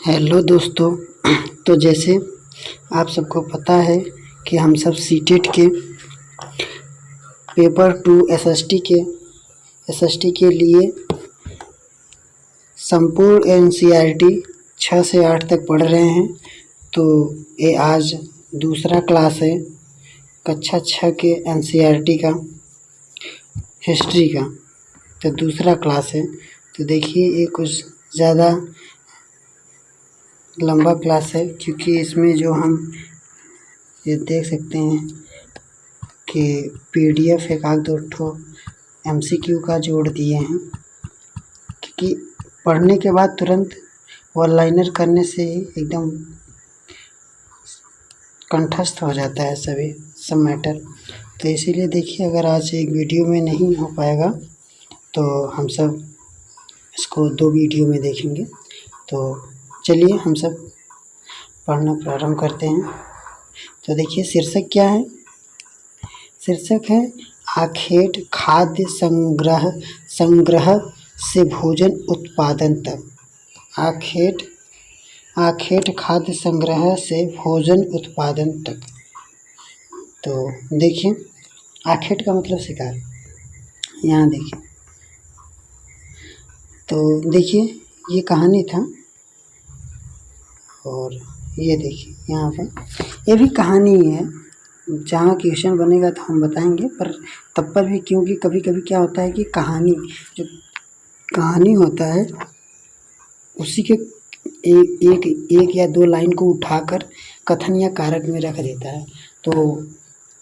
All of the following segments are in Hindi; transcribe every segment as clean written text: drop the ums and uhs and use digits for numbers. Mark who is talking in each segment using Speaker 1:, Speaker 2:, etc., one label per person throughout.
Speaker 1: हेलो दोस्तों। तो जैसे आप सबको पता है कि हम सब सीटेट के पेपर 2 एसएसटी के लिए संपूर्ण एनसीईआरटी 6 से 8 तक पढ़ रहे हैं। तो ये आज दूसरा क्लास है कक्षा 6 के एनसीईआरटी का हिस्ट्री का। तो दूसरा क्लास है। तो देखिए ये कुछ ज़्यादा लंबा क्लास है क्योंकि इसमें जो हम ये देख सकते हैं कि पीडीएफ एक आध दो ठो एमसीक्यू का जोड़ दिए हैं, क्योंकि पढ़ने के बाद तुरंत वन लाइनर करने से ही एकदम कंठस्थ हो जाता है सब मैटर। तो इसीलिए देखिए, अगर आज एक वीडियो में नहीं हो पाएगा तो हम सब इसको 2 वीडियो में देखेंगे। तो चलिए हम सब पढ़ना प्रारंभ करते हैं। तो देखिए शीर्षक क्या है। शीर्षक है आखेट खाद्य संग्रह से भोजन उत्पादन तक। आखेट खाद्य संग्रह से भोजन उत्पादन तक। तो देखिए आखेट का मतलब शिकार। यहाँ देखिए, तो देखिए ये कहानी था और ये देखिए यहाँ पर ये भी कहानी है। जहाँ क्वेश्चन बनेगा तो हम बताएंगे, पर तब पर भी क्योंकि कभी कभी क्या होता है कि जो कहानी होता है उसी के एक या 2 लाइन को उठाकर कथन या कारक में रख देता है। तो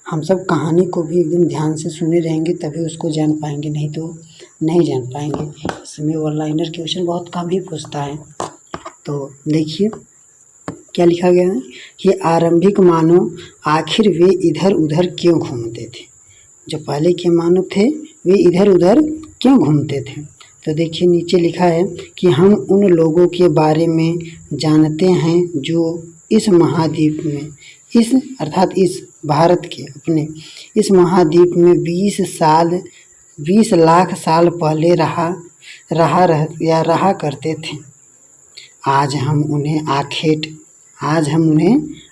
Speaker 1: हम सब कहानी को भी एकदम ध्यान से सुने रहेंगे तभी उसको जान पाएंगे, नहीं तो नहीं जान पाएंगे। इसमें वन लाइनर क्वेश्चन बहुत कम ही पूछता है। तो देखिए क्या लिखा गया है कि आरंभिक मानव आखिर वे इधर उधर क्यों घूमते थे। जो पहले के मानव थे वे इधर उधर क्यों घूमते थे। तो देखिए नीचे लिखा है कि हम उन लोगों के बारे में जानते हैं जो इस महाद्वीप में अर्थात इस भारत के अपने इस महाद्वीप में 20 लाख साल पहले रहा करते थे। आज हम उन्हें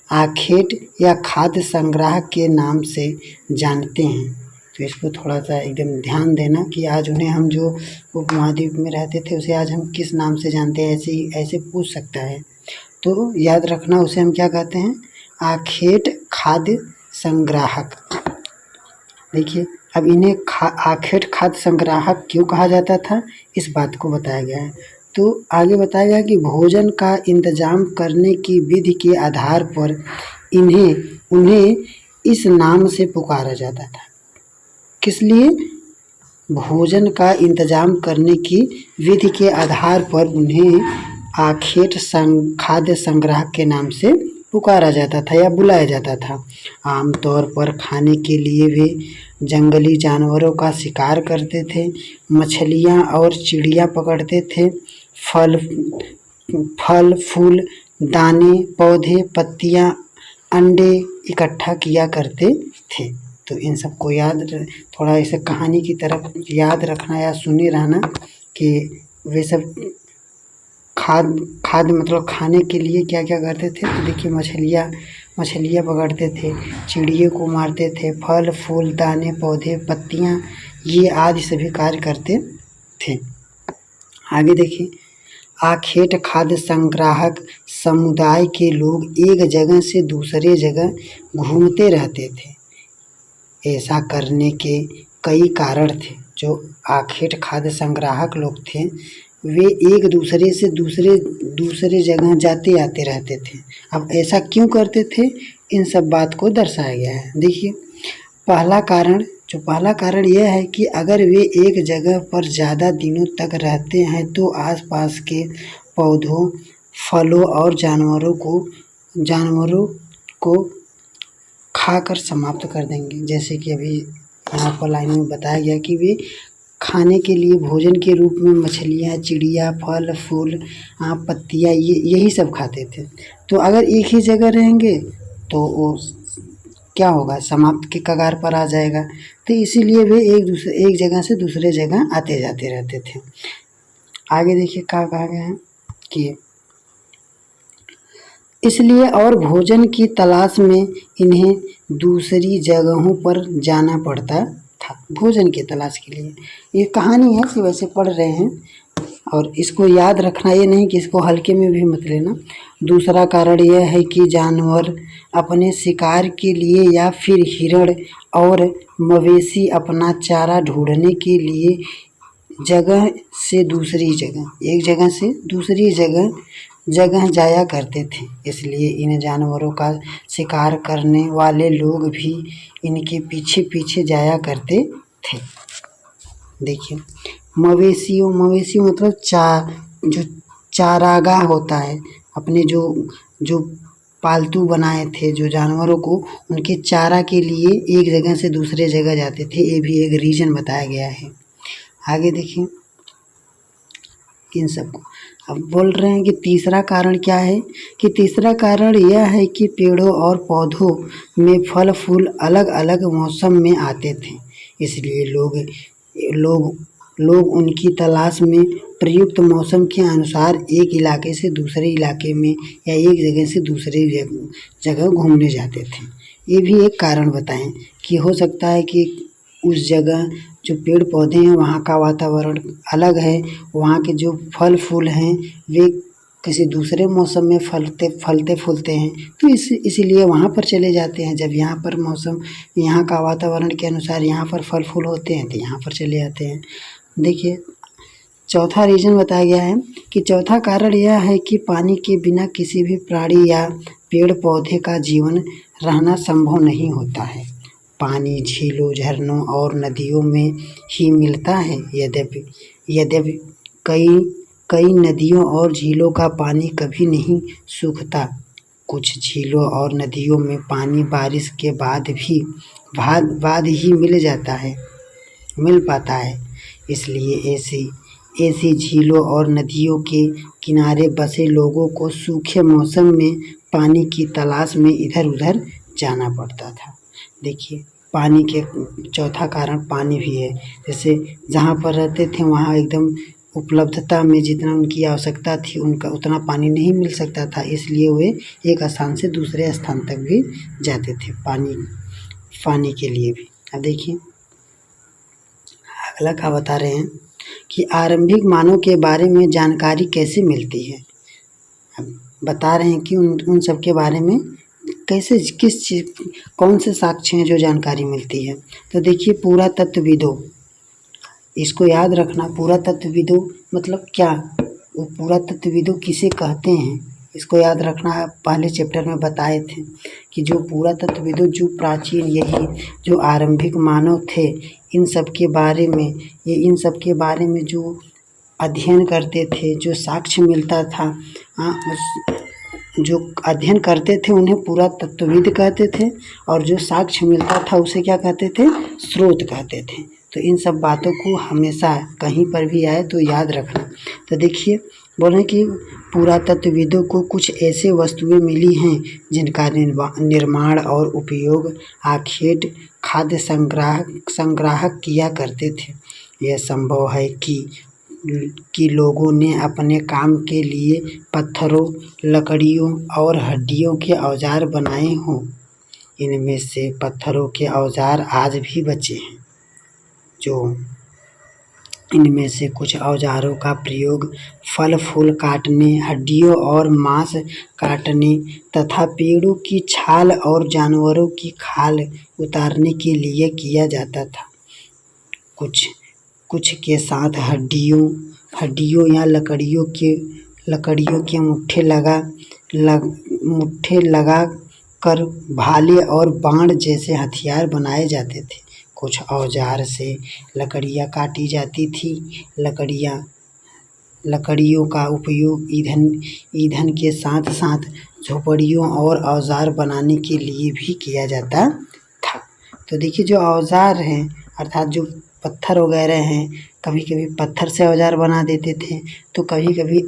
Speaker 1: आखेट या खाद्य संग्रह के नाम से जानते हैं। तो इसको थोड़ा सा एकदम ध्यान देना कि आज उन्हें हम जो उपमहाद्वीप में रहते थे उसे आज हम किस नाम से जानते हैं। ऐसे पूछ सकता है, तो याद रखना उसे हम क्या कहते हैं, आखेट खाद्य संग्राहक। देखिए अब इन्हें आखेट खाद्य संग्राहक क्यों कहा जाता था, इस बात को बताया गया है। तो आगे बताया गया कि भोजन का इंतजाम करने की विधि के आधार पर उन्हें इस नाम से पुकारा जाता था। किस लिए? भोजन का इंतजाम करने की विधि के आधार पर उन्हें आखेट खाद्य संग्रह के नाम से पुकारा जाता था या बुलाया जाता था। आमतौर पर खाने के लिए वे जंगली जानवरों का शिकार करते थे, मछलियाँ और चिड़िया पकड़ते थे, फल फूल, दाने, पौधे, पत्तियाँ, अंडे इकट्ठा किया करते थे। तो इन सबको थोड़ा इसे कहानी की तरफ याद रखना या सुने रहना कि वे सब खाद्य मतलब खाने के लिए क्या क्या करते थे। तो देखिए मछलियाँ पकड़ते थे, चिड़ियों को मारते थे, फल फूल, दाने, पौधे, पत्तियाँ, ये आदि सभी कार्य करते थे। आगे देखिए, आखेट खाद्य संग्राहक समुदाय के लोग एक जगह से दूसरे जगह घूमते रहते थे। ऐसा करने के कई कारण थे। जो आखेट खाद्य संग्राहक लोग थे वे एक दूसरे से दूसरे जगह जाते आते रहते थे। अब ऐसा क्यों करते थे, इन सब बात को दर्शाया गया है। देखिए पहला कारण यह है कि अगर वे एक जगह पर ज़्यादा दिनों तक रहते हैं तो आसपास के पौधों, फलों और जानवरों को खाकर समाप्त कर देंगे। जैसे कि अभी यहाँ पर लाइन में बताया गया कि वे खाने के लिए भोजन के रूप में मछलियाँ, चिड़िया, फल फूल, पत्तियाँ यही सब खाते थे। तो अगर एक ही जगह रहेंगे तो वो क्या होगा, समाप्त के कगार पर आ जाएगा। तो इसीलिए वे एक जगह से दूसरे जगह आते जाते रहते थे। आगे देखिए क्या कहा गया है कि इसलिए और भोजन की तलाश में इन्हें दूसरी जगहों पर जाना पड़ता था, भोजन की तलाश के लिए। ये कहानी है, सिर्फ वैसे पढ़ रहे हैं और इसको याद रखना, ये नहीं कि इसको हल्के में भी मत लेना। दूसरा कारण यह है कि जानवर अपने शिकार के लिए या फिर हिरण और मवेशी अपना चारा ढूंढने के लिए जगह से दूसरी जगह, एक जगह से दूसरी जगह जाया करते थे। इसलिए इन जानवरों का शिकार करने वाले लोग भी इनके पीछे पीछे जाया करते थे। देखिए, मवेशी मतलब जो चारागाह होता है, अपने जो पालतू बनाए थे जो जानवरों को, उनके चारा के लिए एक जगह से दूसरे जगह जाते थे। ये भी एक रीजन बताया गया है। आगे देखिए इन सबको। अब बोल रहे हैं कि तीसरा कारण क्या है, कि तीसरा कारण यह है कि पेड़ों और पौधों में फल फूल अलग अलग मौसम में आते थे। इसलिए लोग उनकी तलाश में प्रयुक्त मौसम के अनुसार एक इलाके से दूसरे इलाके में या एक जगह से दूसरी जगह घूमने जाते थे। ये भी एक कारण बताएं कि हो सकता है कि उस जगह जो पेड़ पौधे हैं वहाँ का वातावरण अलग है, वहाँ के जो फल फूल हैं वे किसी दूसरे मौसम में फलते फूलते हैं, तो इसीलिए वहाँ पर चले जाते हैं। जब यहाँ पर मौसम, यहाँ का वातावरण के अनुसार यहाँ पर फल फूल होते हैं तो यहाँ पर चले जाते हैं। देखिए चौथा रीजन बताया गया है कि चौथा कारण यह है कि पानी के बिना किसी भी प्राणी या पेड़ पौधे का जीवन रहना संभव नहीं होता है। पानी झीलों, झरनों और नदियों में ही मिलता है। यद्यपि कई नदियों और झीलों का पानी कभी नहीं सूखता। कुछ झीलों और नदियों में पानी बारिश के बाद ही मिल पाता है। इसलिए ऐसी झीलों और नदियों के किनारे बसे लोगों को सूखे मौसम में पानी की तलाश में इधर उधर जाना पड़ता था। देखिए पानी के चौथा कारण पानी भी है। जैसे जहाँ पर रहते थे वहाँ एकदम उपलब्धता में जितना उनकी आवश्यकता थी उनका उतना पानी नहीं मिल सकता था, इसलिए वे एक स्थान से दूसरे स्थान तक भी जाते थे पानी के लिए भी। अब देखिए अगला क्या बता रहे हैं कि आरंभिक मानव के बारे में जानकारी कैसे मिलती है। अब बता रहे हैं कि उन सब के बारे में कैसे, किस चीज़, कौन से साक्ष्य हैं जो जानकारी मिलती है। तो देखिए पुरातत्वविदों, इसको याद रखना, पुरातत्वविदों मतलब क्या, वो पुरातत्वविदों किसे कहते हैं इसको याद रखना है। पहले चैप्टर में बताए थे कि जो पुरातत्वविदों, जो प्राचीन, यही जो आरंभिक मानव थे, इन सब के बारे में जो अध्ययन करते थे, जो साक्ष्य मिलता था, जो अध्ययन करते थे उन्हें पुरातत्वविद कहते थे, और जो साक्ष्य मिलता था उसे क्या कहते थे, स्रोत कहते थे। तो इन सब बातों को हमेशा कहीं पर भी आए तो याद रखना। तो देखिए बोले कि पुरातत्वविदों को कुछ ऐसे वस्तुएं मिली हैं जिनका निर्माण और उपयोग आखेट खाद्य संग्राहक किया करते थे। यह संभव है कि लोगों ने अपने काम के लिए पत्थरों, लकड़ियों और हड्डियों के औजार बनाए हों। इनमें से पत्थरों के औजार आज भी बचे हैं। इनमें से कुछ औजारों का प्रयोग फल फूल काटने, हड्डियों और मांस काटने तथा पेड़ों की छाल और जानवरों की खाल उतारने के लिए किया जाता था। कुछ के साथ हड्डियों या लकड़ियों के मुट्ठे लगा कर भाले और बाण जैसे हथियार बनाए जाते थे। कुछ औजार से लकड़ियाँ काटी जाती थी। लकड़ियों का उपयोग ईंधन के साथ साथ झोपड़ियों और औजार बनाने के लिए भी किया जाता था। तो देखिए जो औजार हैं अर्थात जो पत्थर वगैरह हैं, कभी कभी पत्थर से औजार बना देते थे, तो कभी कभी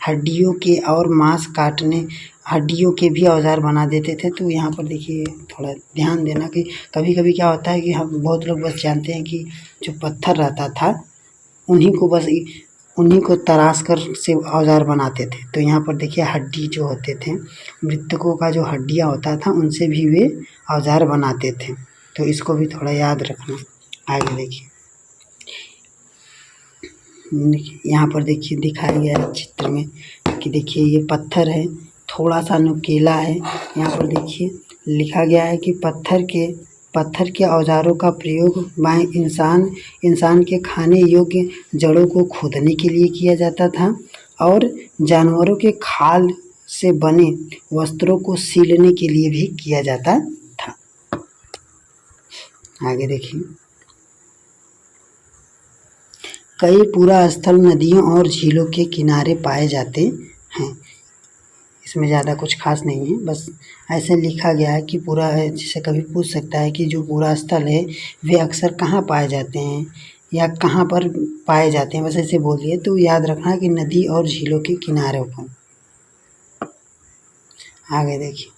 Speaker 1: हड्डियों के और मांस काटने, हड्डियों के भी औजार बना देते थे। तो यहाँ पर देखिए थोड़ा ध्यान देना कि कभी कभी क्या होता है कि हम बहुत लोग बस जानते हैं कि जो पत्थर रहता था उन्हीं को तराश कर से औजार बनाते थे। तो यहाँ पर देखिए हड्डी जो होते थे, मृतकों का जो हड्डियाँ होता था उनसे भी वे औजार बनाते थे। तो इसको भी थोड़ा याद रखना। आगे देखिए यहाँ पर देखिए दिखाया गया है चित्र में कि देखिए ये पत्थर है, थोड़ा सा नुकीला है। यहाँ पर देखिए लिखा गया है कि पत्थर के औजारों का प्रयोग बाएं इंसान के खाने योग्य जड़ों को खोदने के लिए किया जाता था और जानवरों के खाल से बने वस्त्रों को सीलने के लिए भी किया जाता था। आगे देखिए कई पुरा स्थल नदियों और झीलों के किनारे पाए जाते हैं। इसमें ज़्यादा कुछ खास नहीं है, बस ऐसे लिखा गया है कि पूरा जैसे कभी पूछ सकता है कि जो पूरा स्थल है वे अक्सर कहाँ पाए जाते हैं या कहाँ पर पाए जाते हैं, बस ऐसे बोल दिए। तो याद रखना कि नदी और झीलों के किनारों पर। आगे देखिए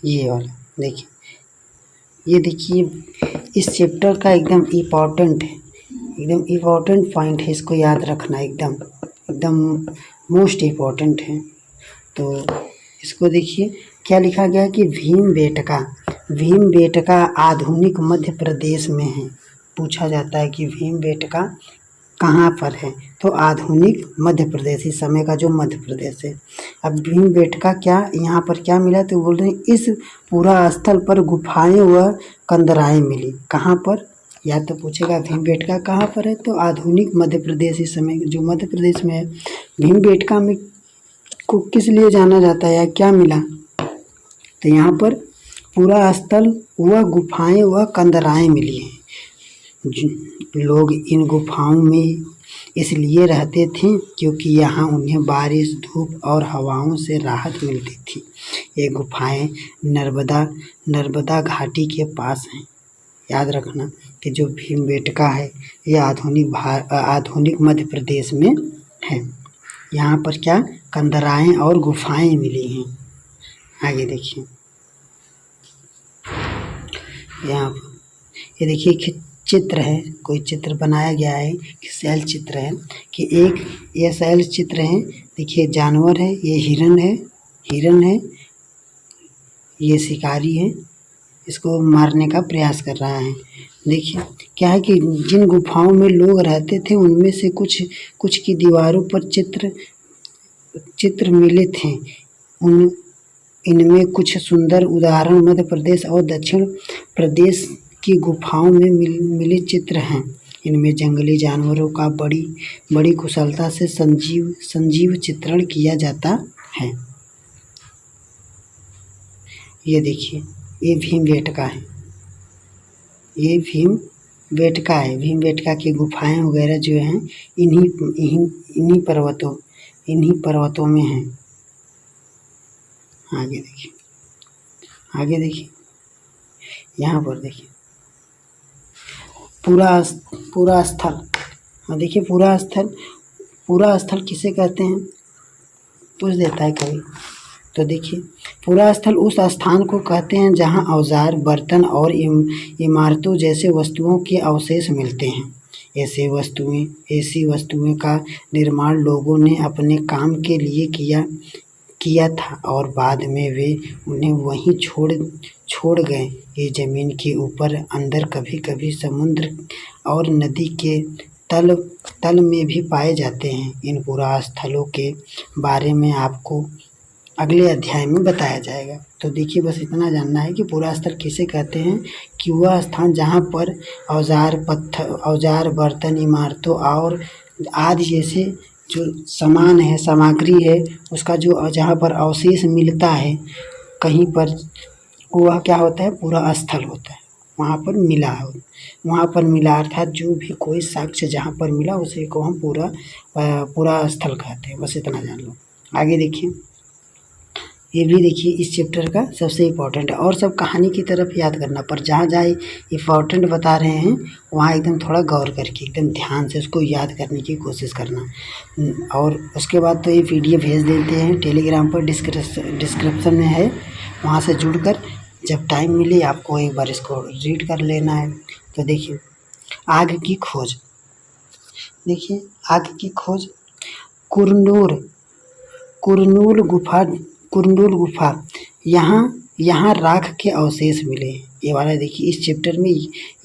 Speaker 1: ये वाला देखिए, ये देखिए इस चैप्टर का एकदम इम्पॉर्टेंट पॉइंट है, इसको याद रखना एकदम मोस्ट इम्पॉर्टेंट है। तो इसको देखिए क्या लिखा गया है कि भीमबेटका आधुनिक मध्य प्रदेश में है। पूछा जाता है कि भीमबेटका कहाँ पर है, तो आधुनिक मध्य प्रदेश, इस समय का जो मध्य प्रदेश है। अब भीमबेटका क्या यहाँ पर क्या मिला, तो बोल रहे हैं इस पूरा स्थल पर गुफाएं व कंदराएं मिली। कहाँ पर, या तो पूछेगा भीमबेटका कहाँ पर है, तो आधुनिक मध्य प्रदेश, इस समय जो मध्य प्रदेश में है। भीमबेटका में को किस लिए जाना जाता है या क्या मिला, तो यहाँ पर पूरा स्थल व गुफाएं व कंदराएं मिली हैं। लोग इन गुफाओं में इसलिए रहते थे क्योंकि यहाँ उन्हें बारिश, धूप और हवाओं से राहत मिलती थी। ये गुफाएं नर्मदा घाटी के पास हैं। याद रखना कि जो भीमबेटका है ये आधुनिक मध्य प्रदेश में है। यहाँ पर क्या कंदराएं और गुफाएं मिली हैं। आगे देखिए यहाँ ये देखिए कि चित्र है, कोई चित्र बनाया गया है कि शैल चित्र है कि ये शैल चित्र है। देखिए जानवर है, ये हिरन है, ये शिकारी है, इसको मारने का प्रयास कर रहा है। देखिए क्या है कि जिन गुफाओं में लोग रहते थे उनमें से कुछ की दीवारों पर चित्र मिले थे। इनमें कुछ सुंदर उदाहरण मध्य प्रदेश और दक्षिण प्रदेश की गुफाओं में मिले चित्र हैं। इनमें जंगली जानवरों का बड़ी कुशलता से संजीव चित्रण किया जाता है। ये देखिए ये भीमबेटका है, ये भीमबेटका की गुफाएं वगैरह जो हैं इन्हीं पर्वतों में हैं। आगे देखिए यहाँ पर देखिए पूरा स्थल। देखिए पूरा स्थल किसे कहते हैं, पूछ देता है कभी। तो देखिए पूरा स्थल उस स्थान को कहते हैं जहां औजार, बर्तन और इमारतों जैसे वस्तुओं के अवशेष मिलते हैं। ऐसी वस्तुएं का निर्माण लोगों ने अपने काम के लिए किया था और बाद में वे उन्हें वहीं छोड़ गए। ये जमीन के ऊपर अंदर, कभी कभी समुद्र और नदी के तल में भी पाए जाते हैं। इन पुरा स्थलों के बारे में आपको अगले अध्याय में बताया जाएगा। तो देखिए बस इतना जानना है कि पुरा स्थल किसे कहते हैं कि वह स्थान जहाँ पर औजार, बर्तन, इमारतों और आदि जैसे जो सामान है, सामग्री है, उसका जो जहाँ पर अवशेष मिलता है कहीं पर, वह क्या होता है, पूरा स्थल होता है। वहाँ पर मिला अर्थात जो भी कोई साक्ष्य जहाँ पर मिला उसी को हम पूरा स्थल कहते हैं। बस इतना जान लो। आगे देखिए ये भी देखिए इस चैप्टर का सबसे इम्पोर्टेंट है। और सब कहानी की तरफ याद करना, पर जहाँ इम्पोर्टेंट बता रहे हैं वहाँ एकदम थोड़ा गौर करके एकदम ध्यान से उसको याद करने की कोशिश करना। और उसके बाद तो ये PDF भेज देते हैं टेलीग्राम पर, डिस्क्रिप्शन में है, वहाँ से जुड़कर जब टाइम मिले आपको एक बार इसको रीड कर लेना है। तो देखिए आग की खोज। देखिए आग की खोज, कुरनूर, कुरनूल गुफा, यहाँ यहाँ राख के अवशेष मिले। ये वाला देखिए इस चैप्टर में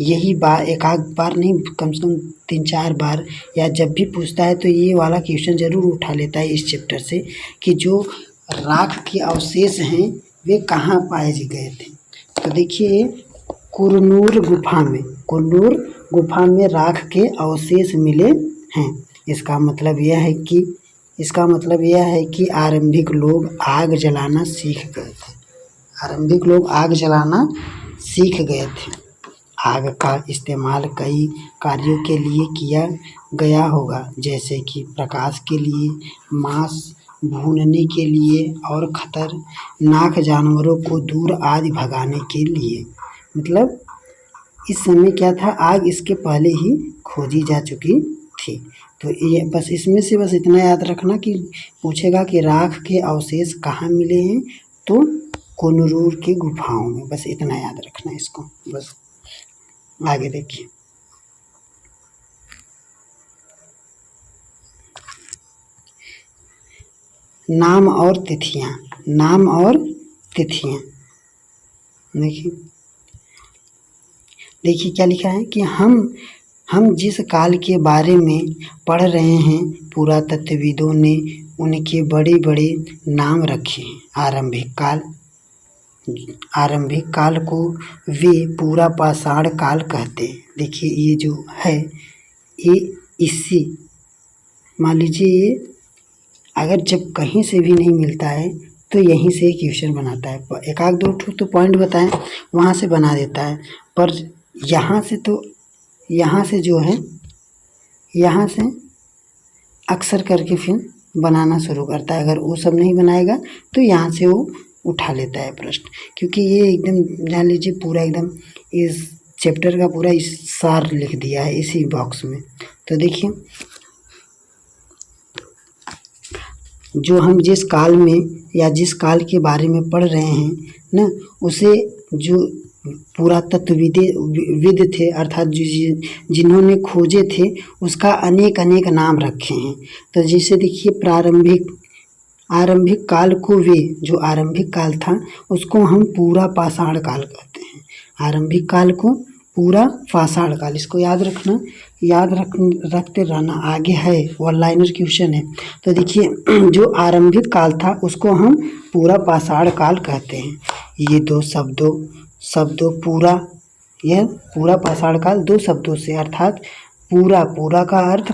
Speaker 1: यही बार एक आध बार नहीं, कम से कम 3-4 बार, या जब भी पूछता है तो ये वाला क्वेश्चन जरूर उठा लेता है इस चैप्टर से कि जो राख के अवशेष हैं वे कहाँ पाए गए थे। तो देखिए कुरनूर गुफा में राख के अवशेष मिले हैं। इसका मतलब यह है कि आरंभिक लोग आग जलाना सीख गए थे। आग का इस्तेमाल कई कार्यों के लिए किया गया होगा, जैसे कि प्रकाश के लिए, मांस भूनने के लिए और खतरनाक जानवरों को दूर आदि भगाने के लिए। मतलब इस समय क्या था, आग इसके पहले ही खोजी जा चुकी थी। तो ये बस इसमें से बस इतना याद रखना कि पूछेगा कि राख के अवशेष कहाँ मिले हैं, तो कुरनूल की गुफाओं में। बस इतना याद रखना इसको। बस आगे देखिए, नाम और तिथियां। देखिए क्या लिखा है कि हम जिस काल के बारे में पढ़ रहे हैं, पुरातत्वविदों ने उनके बड़े बड़े नाम रखे हैं। आरंभिक काल को वे पूरा पाषाण काल कहते हैं। देखिए ये जो है, ये इससे मान लीजिए अगर जब कहीं से भी नहीं मिलता है तो यहीं से क्वेश्चन बनाता है। एक आध दो तो पॉइंट बताएं, वहाँ से बना देता है, पर यहाँ से जो है, यहाँ से अक्सर करके फिर बनाना शुरू करता है। अगर वो सब नहीं बनाएगा तो यहाँ से वो उठा लेता है प्रश्न, क्योंकि ये एकदम जान लीजिए पूरा एकदम इस चैप्टर का पूरा इस सार लिख दिया है इसी बॉक्स में। तो देखिए जो हम जिस काल में या जिस काल के बारे में पढ़ रहे हैं ना, उसे जो पुरातत्वविद थे, अर्थात जिन्होंने खोजे थे, उसका अनेक नाम रखे हैं। तो जैसे देखिए आरंभिक काल को वे, जो आरंभिक काल था उसको हम पूरा पाषाण काल कहते हैं। आरंभिक काल को पूरा पाषाण काल, इसको रखते रहना, आगे है वन लाइनर क्वेश्चन है। तो देखिए जो आरंभिक काल था उसको हम पूरा पाषाण काल कहते हैं। ये दो शब्दों पूरा पाषाण काल दो शब्दों से, अर्थात पूरा का अर्थ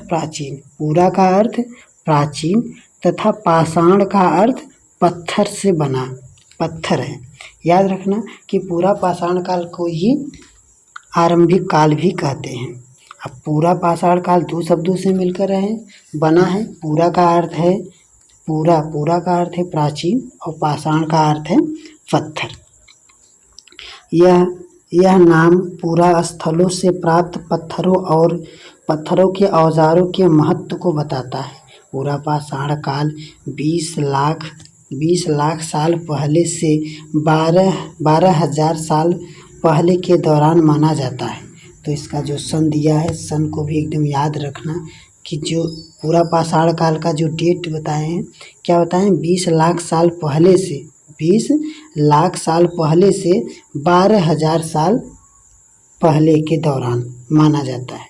Speaker 1: प्राचीन, तथा पाषाण का अर्थ पत्थर से बना, पत्थर है। याद रखना कि पूरा पाषाण काल को ही आरंभिक काल भी कहते हैं। अब पूरा पाषाण काल दो शब्दों से मिलकर बना है। पूरा का अर्थ है प्राचीन, और पाषाण का अर्थ है पत्थर। यह नाम पूरा स्थलों से प्राप्त पत्थरों के औजारों के महत्व को बताता है। पूरा पाषाण काल 20 लाख साल पहले से 12,000 साल पहले के दौरान माना जाता है। तो इसका जो सन दिया है, सन को भी एकदम याद रखना कि जो पूरा पाषाण काल का जो डेट बताए हैं, क्या बताएं, 20 लाख साल पहले से 12,000 साल पहले के दौरान माना जाता है।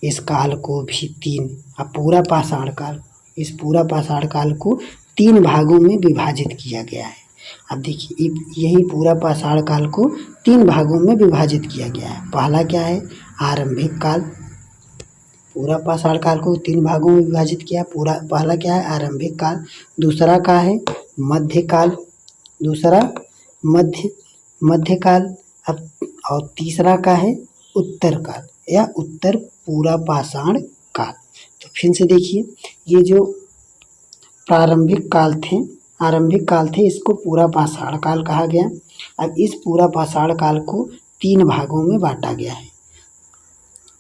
Speaker 1: इस काल को भी इस पूरा पाषाण काल को 3 भागों में विभाजित किया गया है। अब देखिए यही पूरा पाषाण काल को 3 भागों में विभाजित किया गया है। पहला क्या है, आरंभिक काल। पूरा पाषाण काल को 3 भागों में विभाजित किया। पहला क्या है, आरंभिक काल। दूसरा का है मध्यकाल, मध्यकाल। अब और तीसरा का है उत्तर काल या उत्तर पूरा पाषाण काल। तो फिर से देखिए, ये जो आरंभिक काल थे इसको पूरा पाषाण काल कहा गया। अब इस पूरा पाषाण काल को 3 भागों में बांटा गया है।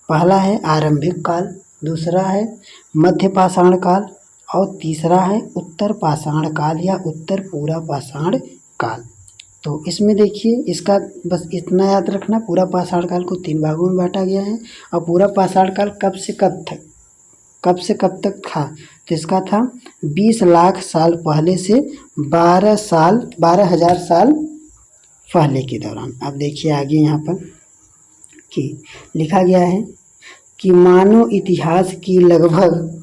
Speaker 1: पहला है आरंभिक काल, दूसरा है मध्य पाषाण काल, और तीसरा है उत्तर पाषाण काल या उत्तर पूरा पाषाण काल। तो इसमें देखिए, इसका बस इतना याद रखना, पूरा पाषाण काल को 3 भागों में बांटा गया है। और पूरा पाषाण काल कब से कब तक, कब से कब तक था? तो इसका था 20 लाख साल पहले से 12,000 साल पहले के दौरान। अब देखिए आगे यहाँ पर कि लिखा गया है कि मानव इतिहास की लगभग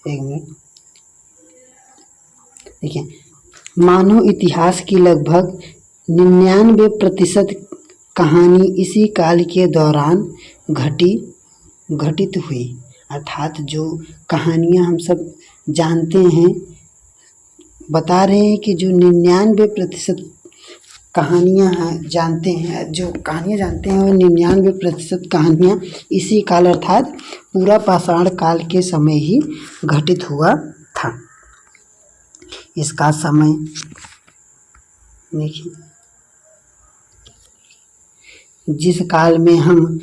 Speaker 1: एक मिनट देखिए, मानव इतिहास की लगभग 99% कहानी इसी काल के दौरान घटित हुई। अर्थात जो कहानियाँ हम सब जानते हैं, बता रहे हैं कि जो 99% कहानियाँ जानते हैं, जो कहानियाँ जानते हैं वो 99% कहानियाँ इसी काल अर्थात पूरा पाषाण काल के समय ही घटित हुआ था। इसका समय देखिए, जिस काल में हम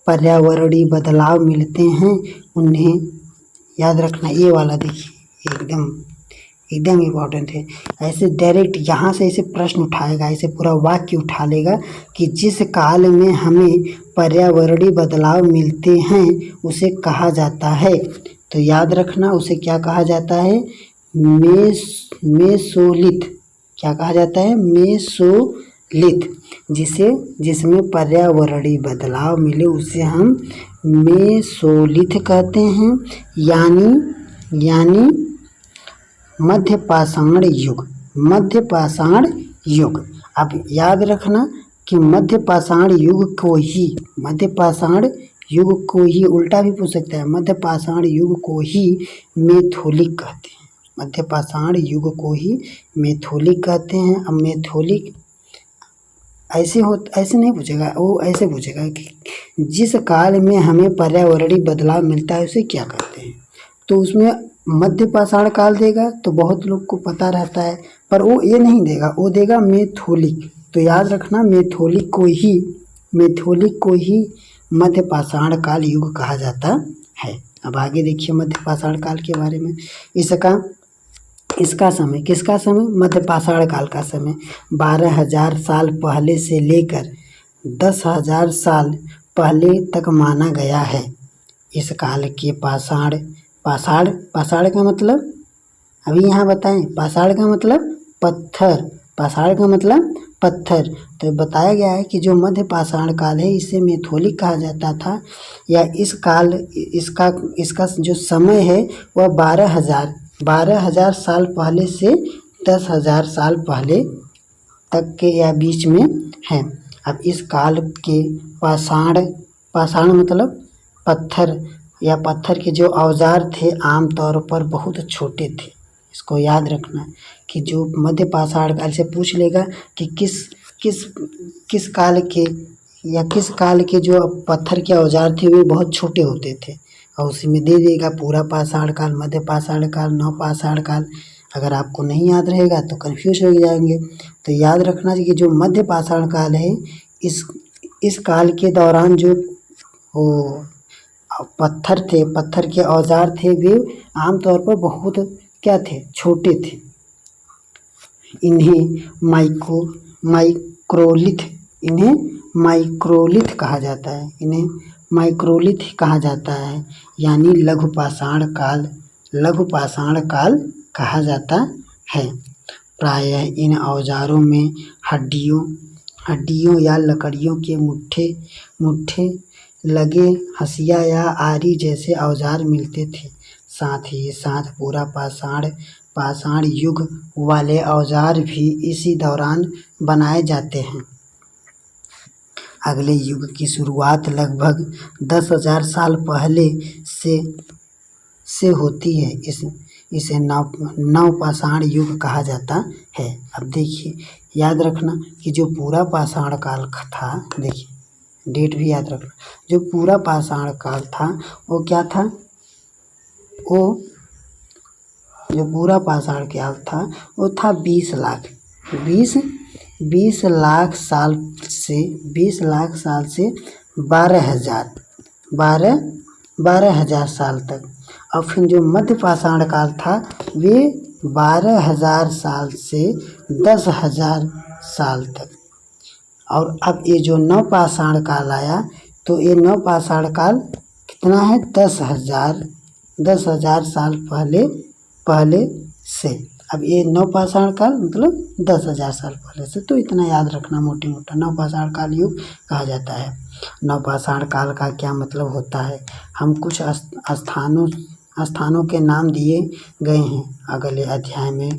Speaker 1: पर्यावरणीय बदलाव मिलते हैं उन्हें याद रखना। ये वाला देखिए एकदम इम्पोर्टेंट है। ऐसे डायरेक्ट यहाँ से ऐसे प्रश्न उठाएगा, ऐसे पूरा वाक्य उठा लेगा कि जिस काल में हमें पर्यावरणीय बदलाव मिलते हैं उसे कहा जाता है। तो याद रखना, उसे क्या कहा जाता है? मेसोलिथ। क्या कहा जाता है? मेसोलिथ। जिसमें पर्यावरणीय बदलाव मिले उसे हम मेसोलिथ कहते हैं, यानी मध्य पाषाण युग। अब याद रखना कि मध्य पाषाण युग को ही उल्टा भी पूछ सकता है। मध्य पाषाण युग को ही मेथोलिक कहते हैं। मध्य पाषाण युग को ही मेथोलिक कहते हैं। अब मेथोलिक ऐसे नहीं पूछेगा, वो ऐसे पूछेगा कि जिस काल में हमें पर्यावरणीय बदलाव मिलता है उसे क्या कहते हैं। तो उसमें मध्य पाषाण काल देगा तो बहुत लोग को पता रहता है, पर वो ये नहीं देगा, वो देगा मेथोलिक। तो याद रखना, मेथोलिक को ही मध्य पाषाण काल युग कहा जाता है। अब आगे देखिए मध्य पाषाण काल के बारे में। इसका समय, किसका समय? मध्य पाषाण काल का समय 12,000 साल पहले से लेकर 10,000 साल पहले तक माना गया है। इस काल के पाषाण का मतलब अभी यहाँ बताएं। पाषाण का मतलब पत्थर। तो बताया गया है कि जो मध्य पाषाण काल है इसे मेथोलिक कहा जाता था, या इसका जो समय है वह 12,000 साल पहले से 10,000 साल पहले तक के या बीच में है। अब इस काल के पाषाण मतलब पत्थर के जो औजार थे आमतौर पर बहुत छोटे थे। इसको याद रखना कि जो मध्य पाषाण काल से पूछ लेगा कि किस काल के जो पत्थर के औजार थे वे बहुत छोटे होते थे, और उसी में दे देगा पूरा पाषाण काल, मध्य पाषाण काल, नव पाषाण काल। अगर आपको नहीं याद रहेगा तो कंफ्यूज हो जाएंगे। तो याद रखना कि जो मध्य पाषाण काल है, इस काल के दौरान जो पत्थर के औजार थे वे आमतौर पर बहुत क्या थे? छोटे थे। इन्हें माइक्रोलिथ कहा जाता है। यानी लघु पाषाण काल कहा जाता है। प्रायः इन औजारों में हड्डियों या लकड़ियों के मुट्ठे लगे हंसिया या आरी जैसे औजार मिलते थे। साथ ही साथ पूरा पाषाण युग वाले औजार भी इसी दौरान बनाए जाते हैं। अगले युग की शुरुआत लगभग 10,000 साल पहले से होती है। इसे नव पाषाण युग कहा जाता है। अब देखिए याद रखना कि जो पूरा पाषाण काल था, देखिए डेट भी याद रखना, जो पूरा पाषाण काल था वो क्या था? जो पूरा पाषाण काल था वो था 20 लाख साल से 12,000 साल तक। और फिर जो मध्य पाषाण काल था वे 12,000 साल से 10,000 साल तक। और अब ये जो नव पाषाण काल आया तो ये नवपाषाण काल कितना है? 10,000 साल पहले से। अब ये नवपाषाण काल मतलब 10,000 साल पहले से, तो इतना याद रखना मोटी मोटा, नवपाषाण काल युग कहा जाता है। नवपाषाण काल का क्या मतलब होता है? हम कुछ स्थानों के नाम दिए गए हैं अगले अध्याय में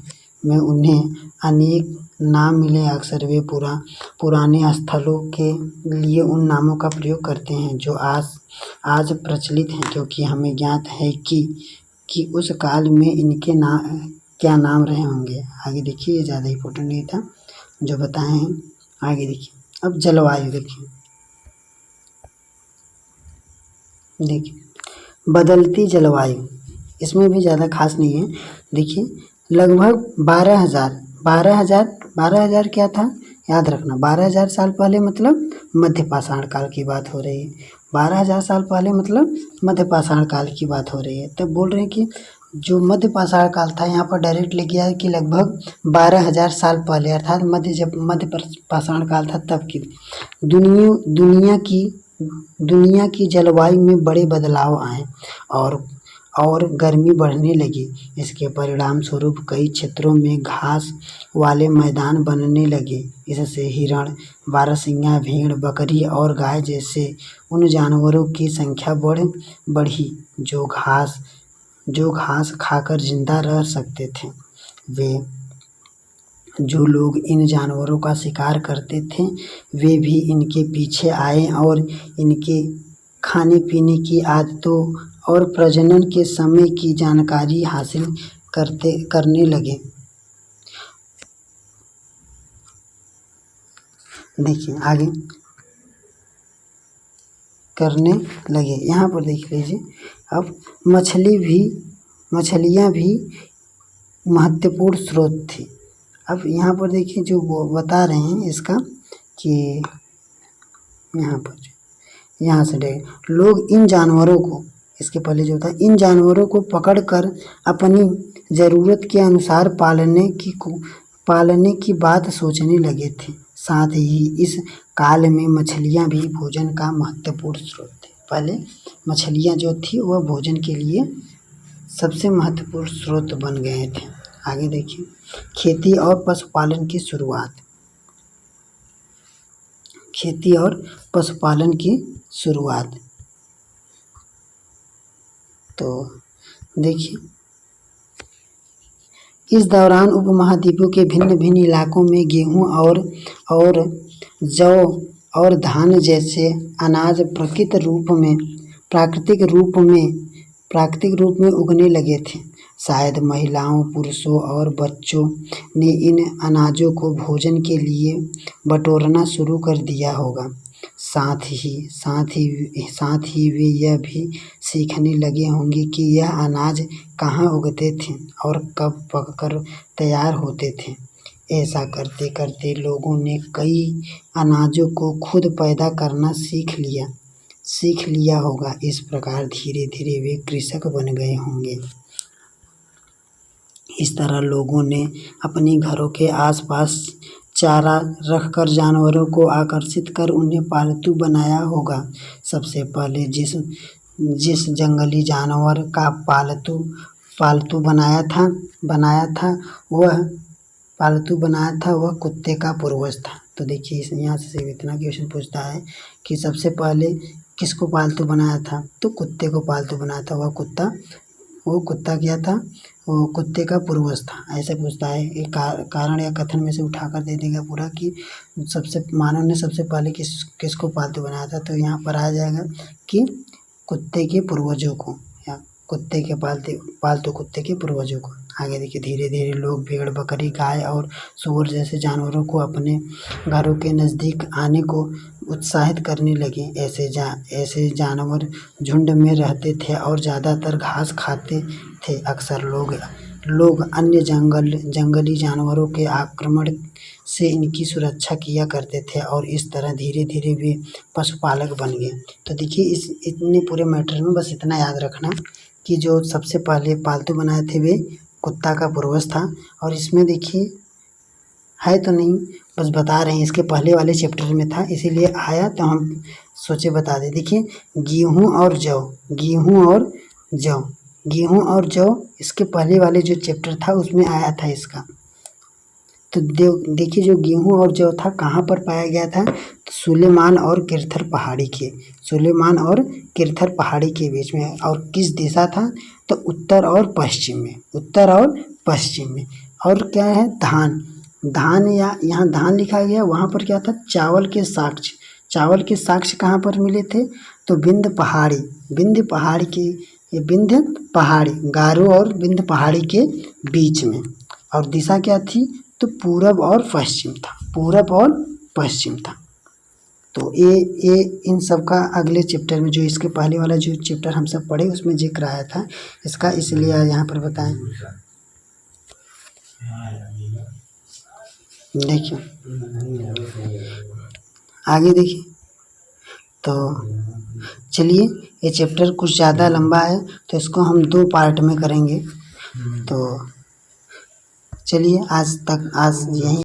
Speaker 1: उन्हें अनेक नाम मिले। अक्सर वे पुराने स्थलों के लिए उन नामों का प्रयोग करते हैं जो आज प्रचलित हैं, क्योंकि हमें ज्ञात है कि उस काल में इनके क्या नाम रहे होंगे। आगे देखिए, ये ज़्यादा इम्पोर्टेंट नहीं था जो बताए हैं। आगे देखिए, अब जलवायु देखिए, बदलती जलवायु, इसमें भी ज़्यादा खास नहीं है। देखिए, लगभग 12,000 क्या था? याद रखना, 12,000 साल पहले मतलब मध्यपाषाण काल की बात हो रही है। 12,000 साल पहले मतलब मध्यपाषाण काल की बात हो रही है। तब बोल रहे हैं कि जो मध्यपाषाण काल था, यहाँ पर डायरेक्ट लिख गया है कि लगभग 12,000 साल पहले, अर्थात जब मध्यपाषाण काल था तब की दुनिया की जलवायु में बड़े बदलाव आए और गर्मी बढ़ने लगी। इसके परिणाम स्वरूप कई क्षेत्रों में घास वाले मैदान बनने लगे। इससे हिरण, बारहसिंगा, भेड़, बकरी और गाय जैसे उन जानवरों की संख्या बढ़ी जो घास खाकर जिंदा रह सकते थे। जो लोग इन जानवरों का शिकार करते थे वे भी इनके पीछे आए और इनके खाने पीने की आदतों और प्रजनन के समय की जानकारी हासिल करने लगे। देखिए आगे करने लगे। यहाँ पर देख लीजिए, अब मछलियाँ भी महत्वपूर्ण स्रोत थी। अब यहाँ पर देखिए जो वो बता रहे हैं इसका कि यहाँ से लोग इन जानवरों को, इसके पहले जो था, इन जानवरों को पकड़कर अपनी ज़रूरत के अनुसार पालने की बात सोचने लगे थे। साथ ही इस काल में मछलियाँ भी भोजन का महत्वपूर्ण स्रोत थे। पहले मछलियाँ जो थी वह भोजन के लिए सबसे महत्वपूर्ण स्रोत बन गए थे। आगे देखिए, खेती और पशुपालन की शुरुआत। तो देखिए, इस दौरान उपमहाद्वीपों के भिन्न भिन्न इलाकों में गेहूं और जौ और धान जैसे अनाज प्राकृतिक रूप में उगने लगे थे। शायद महिलाओं, पुरुषों और बच्चों ने इन अनाजों को भोजन के लिए बटोरना शुरू कर दिया होगा। साथ ही वे यह भी सीखने लगे होंगे कि यह अनाज कहाँ उगते थे और कब पककर तैयार होते थे। ऐसा करते करते लोगों ने कई अनाजों को खुद पैदा करना सीख लिया होगा। इस प्रकार धीरे धीरे वे कृषक बन गए होंगे। इस तरह लोगों ने अपने घरों के आसपास चारा रखकर जानवरों को आकर्षित कर उन्हें पालतू बनाया होगा। सबसे पहले जिस जंगली जानवर का पालतू बनाया था वह कुत्ते का पूर्वज था। तो देखिए, यहाँ से इतना क्वेश्चन पूछता है कि सबसे पहले किसको पालतू बनाया था? तो कुत्ते को पालतू बनाया था। वो कुत्ता क्या था? वो कुत्ते का पूर्वज था। ऐसे पूछता है, एक कारण या कथन में से उठाकर दे देगा पूरा कि मानव ने सबसे पहले किसको पालतू बनाया था। तो यहाँ पर आ जाएगा कि कुत्ते के पूर्वजों को, या कुत्ते के पालतू कुत्ते के पूर्वजों को। आगे देखिए, धीरे धीरे लोग भेड़, बकरी, गाय और सूअर जैसे जानवरों को अपने घरों के नज़दीक आने को उत्साहित करने लगे। ऐसे जानवर झुंड में रहते थे और ज़्यादातर घास खाते थे। अक्सर लोग अन्य जंगली जानवरों के आक्रमण से इनकी सुरक्षा किया करते थे और इस तरह धीरे धीरे वे पशुपालक बन गए। तो देखिए, इतने पूरे मैटर में बस इतना याद रखना कि जो सबसे पहले पालतू बनाए थे वे कुत्ता का पूर्वज था। और इसमें देखिए है तो नहीं, बस बता रहे हैं, इसके पहले वाले चैप्टर में था इसीलिए आया, तो हम सोचे बता दे। देखिए गेहूँ और जौ, गेहूँ और जौ, गेहूँ और जौ इसके पहले वाले जो चैप्टर था उसमें आया था इसका। तो देखिए जो गेहूँ और जौ था कहाँ पर पाया गया था, तो सुलेमान और किरथर पहाड़ी के, सुलेमान और किरथर पहाड़ी के बीच में। और किस दिशा था, तो उत्तर और पश्चिम में, उत्तर और पश्चिम में। और क्या है, धान, धान या यहाँ धान लिखा गया, वहाँ पर क्या था, चावल के साक्ष्य, चावल के साक्ष्य कहाँ पर मिले थे, तो विंध्य पहाड़ी, विंध्य पहाड़ी के, ये विंध्य पहाड़ी, गारो और विंध्य पहाड़ी के बीच में। और दिशा क्या थी, तो पूरब और पश्चिम था, पूरब और पश्चिम था। तो ये इन सब का अगले चैप्टर में, जो इसके पहले वाला जो चैप्टर हम सब पढ़े उसमें जिक्र आया था इसका, इसलिए यहाँ पर बताएं। देखिए आगे देखिए, तो चलिए ये चैप्टर कुछ ज़्यादा लंबा है तो इसको हम 2 पार्ट में करेंगे। तो चलिए आज यहीं